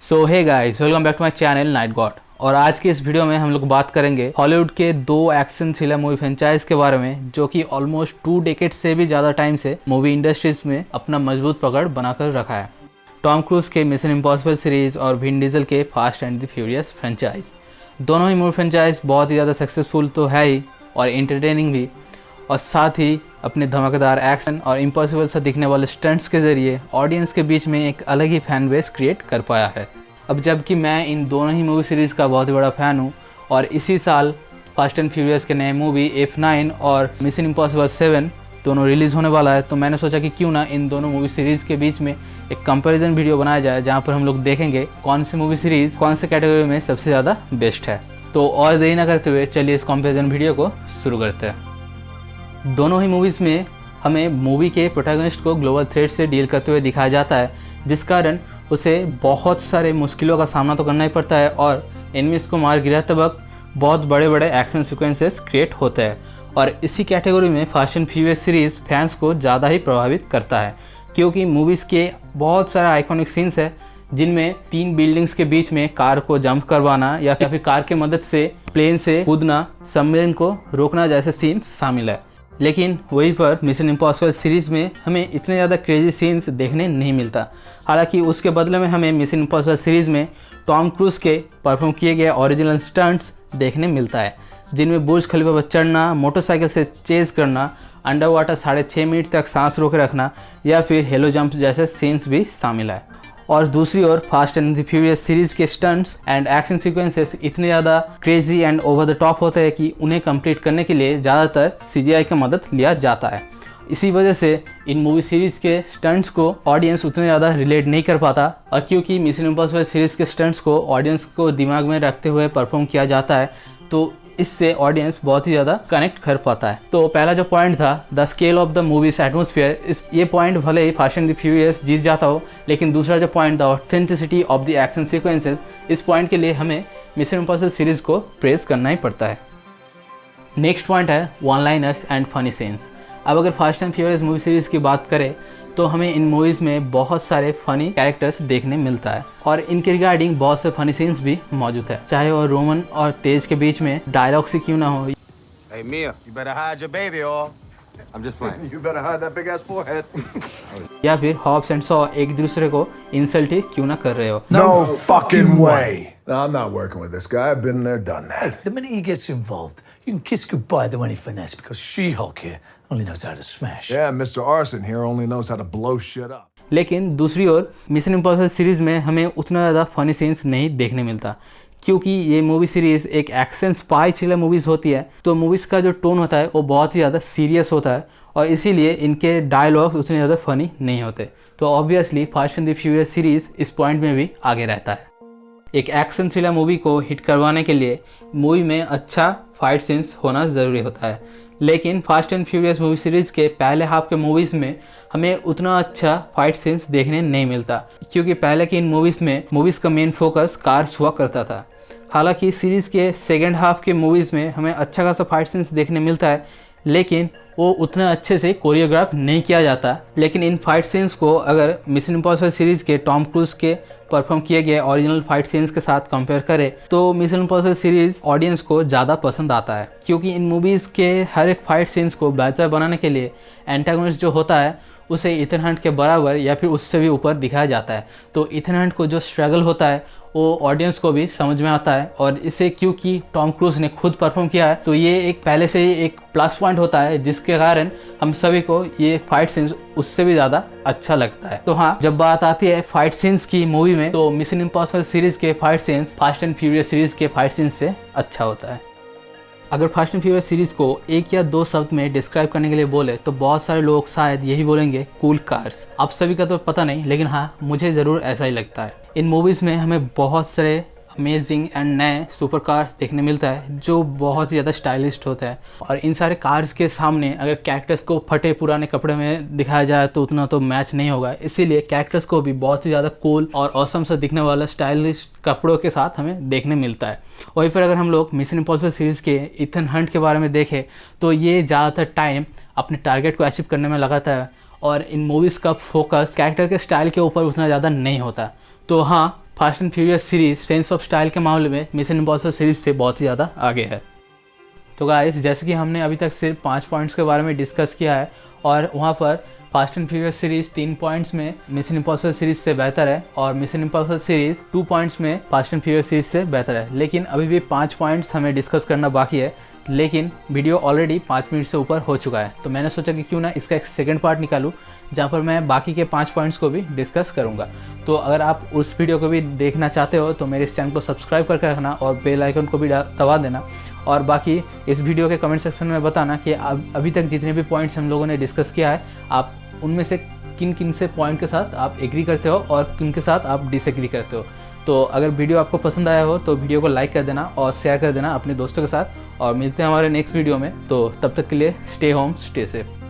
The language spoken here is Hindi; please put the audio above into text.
So hey guys, welcome back to my channel Night God. और आज की इस वीडियो में हम लोग बात करेंगे हॉलीवुड के दो एक्शन थ्रिलर मूवी फ्रेंचाइज के बारे में, जो कि ऑलमोस्ट 2 डेकेड से भी ज़्यादा टाइम से मूवी इंडस्ट्रीज में अपना मजबूत पकड़ बनाकर रखा है। टॉम क्रूज के मिशन इम्पॉसिबल सीरीज और विन डीजल के fast and the furious franchise. दोनों ही मूवी फ्रेंचाइज बहुत ही ज़्यादा सक्सेसफुल तो है ही और एंटरटेनिंग भी, और साथ ही अपने धमाकेदार एक्शन और इम्पॉसिबल सा दिखने वाले स्टंट्स के जरिए ऑडियंस के बीच में एक अलग ही फैन बेस क्रिएट कर पाया है। अब जबकि मैं इन दोनों ही मूवी सीरीज़ का बहुत ही बड़ा फ़ैन हूँ और इसी साल फास्ट एंड फ्यूरियस के नए मूवी F9 और मिशन इम्पॉसिबल 7 दोनों रिलीज़ होने वाला है, तो मैंने सोचा कि क्यों ना इन दोनों मूवी सीरीज़ के बीच में एक कंपैरिजन वीडियो बनाया जाए, जहाँ पर हम लोग देखेंगे कौन सी मूवी सीरीज़ कौन से कैटेगरी में सबसे ज़्यादा बेस्ट है। तो और देरी ना करते हुए चलिए इस कंपैरिजन वीडियो को शुरू करते हैं। दोनों ही मूवीज़ में हमें मूवी के प्रोटैगनिस्ट को ग्लोबल थ्रेट से डील करते हुए दिखाया जाता है, जिस कारण उसे बहुत सारे मुश्किलों का सामना तो करना ही पड़ता है और एनिमीज़ को मार गिराते वक्त बहुत बड़े बड़े एक्शन सीक्वेंसेस क्रिएट होते हैं। और इसी कैटेगरी में fast and furious series fans को ज़्यादा ही प्रभावित करता है, क्योंकि मूवीज़ के बहुत सारे आइकॉनिक सीन्स है जिनमें 3 बिल्डिंग्स के बीच में कार को जंप करवाना या फिर कार की मदद से प्लेन से कूदना, सबमरीन को रोकना जैसे सीन शामिल है। लेकिन वहीं पर मिशन इम्पॉसिबल सीरीज़ में हमें इतने ज़्यादा क्रेजी सीन्स देखने नहीं मिलता। हालांकि उसके बदले में हमें मिशन इम्पॉसिबल सीरीज़ में टॉम क्रूज के परफॉर्म किए गए ओरिजिनल स्टंट्स देखने मिलता है, जिनमें बुर्ज खलीफा पर चढ़ना, मोटरसाइकिल से चेज करना, अंडर वाटर 6.5 मिनट तक सांस रोके रखना या फिर हेलो जंप जैसे सीन्स भी शामिल है। और दूसरी ओर fast and the furious series के स्टंट्स एंड एक्शन सीक्वेंसेस इतने ज़्यादा crazy and over the top होते हैं कि उन्हें कंप्लीट करने के लिए ज़्यादातर CGI की मदद लिया जाता है। इसी वजह से इन मूवी सीरीज़ के स्टंट्स को ऑडियंस उतने ज़्यादा रिलेट नहीं कर पाता, और क्योंकि मिशन इम्पॉसिबल सीरीज़ के स्टंट्स को ऑडियंस को दिमाग में रखते हुए परफॉर्म किया जाता है, तो इससे ऑडियंस बहुत ही ज़्यादा कनेक्ट कर पाता है। तो पहला जो पॉइंट था the scale of the movies atmosphere, ये पॉइंट भले ही फास्ट एंड द फ्यूरियस जीत जाता हो, लेकिन दूसरा जो point the authenticity of the action sequences, इस पॉइंट के लिए हमें मिशन इम्पॉसिबल सीरीज़ को प्रेज करना ही पड़ता है। नेक्स्ट पॉइंट है one liners and funny scenes. अब अगर fast and furious movie series की बात करें तो हमें इन मूवीज़ में बहुत सारे फनी कैरेक्टर्स देखने मिलता है और इनके रिगार्डिंग बहुत से फनी सीन्स भी मौजूद है, चाहे वो रोमन और तेज के बीच में डायलॉग से क्यों ना हो। Hey Mia, you better hide your baby or I'm just playing. You better hide that big ass forehead. या फिर हॉब्स एंड सॉ एक दूसरे को इंसल्ट ही क्यों ना कर रहे हो। No fucking way. No, I'm not working with this guy. I've been there, done that. The minute he gets involved, you can kiss goodbye to any finesse because She-Hulk here only knows how to smash. Yeah, Mr. Arson here only knows how to blow shit up. लेकिन दूसरी ओर मिशन इम्पॉसिबल सीरीज़ में हमें उतना ज़्यादा फनी सीन्स नहीं देखने मिलता, क्योंकि ये मूवी सीरीज़ एक एक्शन स्पाई थ्रिलर मूवीज़ होती है, तो मूवीज़ का जो टोन होता है वो बहुत ही ज़्यादा सीरियस होता है और इसीलिए इनके डायलॉग्स उतने ज़्यादा फनी नहीं होते। तो obviously fast and the furious series इस पॉइंट में भी आगे रहता है। एक एक्शन थ्रिलर मूवी को हिट करवाने के लिए मूवी में अच्छा फाइट सीन्स होना ज़रूरी होता है, लेकिन fast and furious movie series के पहले हाफ के मूवीज़ में हमें उतना अच्छा फाइट सीन्स देखने नहीं मिलता, क्योंकि पहले की इन मूवीज़ का मेन फोकस कार्स हुआ करता था। हालांकि सीरीज़ के सेकेंड हाफ के मूवीज़ में हमें अच्छा खासा फाइट सीन्स देखने मिलता है, लेकिन वो उतना अच्छे से कोरियोग्राफ नहीं किया जाता। लेकिन इन फाइट सीन्स को अगर मिशन इम्पॉसिबल सीरीज़ के टॉम क्रूज के परफॉर्म किए गए ओरिजिनल फाइट सीन्स के साथ कंपेयर करें तो मिशन इम्पॉसिबल सीरीज़ ऑडियंस को ज़्यादा पसंद आता है, क्योंकि इन मूवीज़ के हर एक फाइट सीन्स को बेहतर बनाने के लिए एंटागोनिस्ट जो होता है उसे इथन हंट के बराबर या फिर उससे भी ऊपर दिखाया जाता है। तो इथन हंट को जो स्ट्रगल होता है वो ऑडियंस को भी समझ में आता है, और इसे क्योंकि टॉम क्रूज ने खुद परफॉर्म किया है तो ये एक पहले से ही एक प्लस पॉइंट होता है, जिसके कारण हम सभी को ये फाइट सीन्स उससे भी ज़्यादा अच्छा लगता है। तो हाँ, जब बात आती है फाइट सीन्स की मूवी में, तो मिशन इम्पॉसिबल सीरीज़ के fight scenes fast and furious series के फाइट सीन्स से अच्छा होता है। अगर फास्ट एंड फ्यूरियस सीरीज़ को एक या दो शब्द में डिस्क्राइब करने के लिए बोले तो बहुत सारे लोग शायद यही बोलेंगे, कूल कार्स। आप सभी का तो पता नहीं, लेकिन हाँ, मुझे ज़रूर ऐसा ही लगता है। इन मूवीज़ में हमें बहुत सारे अमेजिंग एंड नए सुपर कार्स देखने मिलता है जो बहुत ही ज़्यादा स्टाइलिस्ट होता है, और इन सारे कार्स के सामने अगर कैरेक्टर्स को फटे पुराने कपड़े में दिखाया जाए तो उतना तो मैच नहीं होगा। इसीलिए कैरेक्टर्स को भी बहुत ही ज़्यादा कूल और ऑसम सा दिखने वाला स्टाइलिश कपड़ों के साथ हमें देखने मिलता है। वहीं पर अगर हम लोग मिशन इम्पॉसिबल सीरीज़ के इथन हंट के बारे में देखें तो ये ज़्यादातर टाइम अपने टारगेट को अचीव करने में लगाता है, और इन मूवीज़ का फोकस कैरेक्टर के स्टाइल के ऊपर उतना ज़्यादा नहीं होता। तो हाँ, fast and furious series sense of style के मामले में मिशन इम्पॉसिबल सीरीज से बहुत ही ज़्यादा आगे है। तो गाइस, जैसे कि हमने अभी तक सिर्फ 5 पॉइंट्स के बारे में डिस्कस किया है और वहाँ पर fast and furious series 3 points में मिशन इम्पॉसिबल सीरीज से बेहतर है और मिशन इम्पॉसिबल सीरीज 2 पॉइंट्स में फास्ट एंड फ्यूरियस सीरीज से बेहतर है। लेकिन अभी भी 5 पॉइंट्स हमें डिस्कस करना बाकी है, लेकिन वीडियो ऑलरेडी 5 मिनट से ऊपर हो चुका है। तो मैंने सोचा कि क्यों ना इसका एक सेकंड पार्ट निकालूं जहाँ पर मैं बाकी के 5 पॉइंट्स को भी डिस्कस करूँगा। तो अगर आप उस वीडियो को भी देखना चाहते हो तो मेरे इस चैनल को सब्सक्राइब करके रखना और बेल आइकन को भी दबा देना। और बाकी इस वीडियो के कमेंट सेक्शन में बताना कि अभी तक जितने भी पॉइंट्स हम लोगों ने डिस्कस किया है, आप उनमें से किन किन से पॉइंट के साथ आप एग्री करते हो और किन के साथ आप डिसएग्री करते हो। तो अगर वीडियो आपको पसंद आया हो तो वीडियो को लाइक कर देना और शेयर कर देना अपने दोस्तों के साथ। और मिलते हैं हमारे नेक्स्ट वीडियो में। तो तब तक के लिए स्टे होम, स्टे सेफ।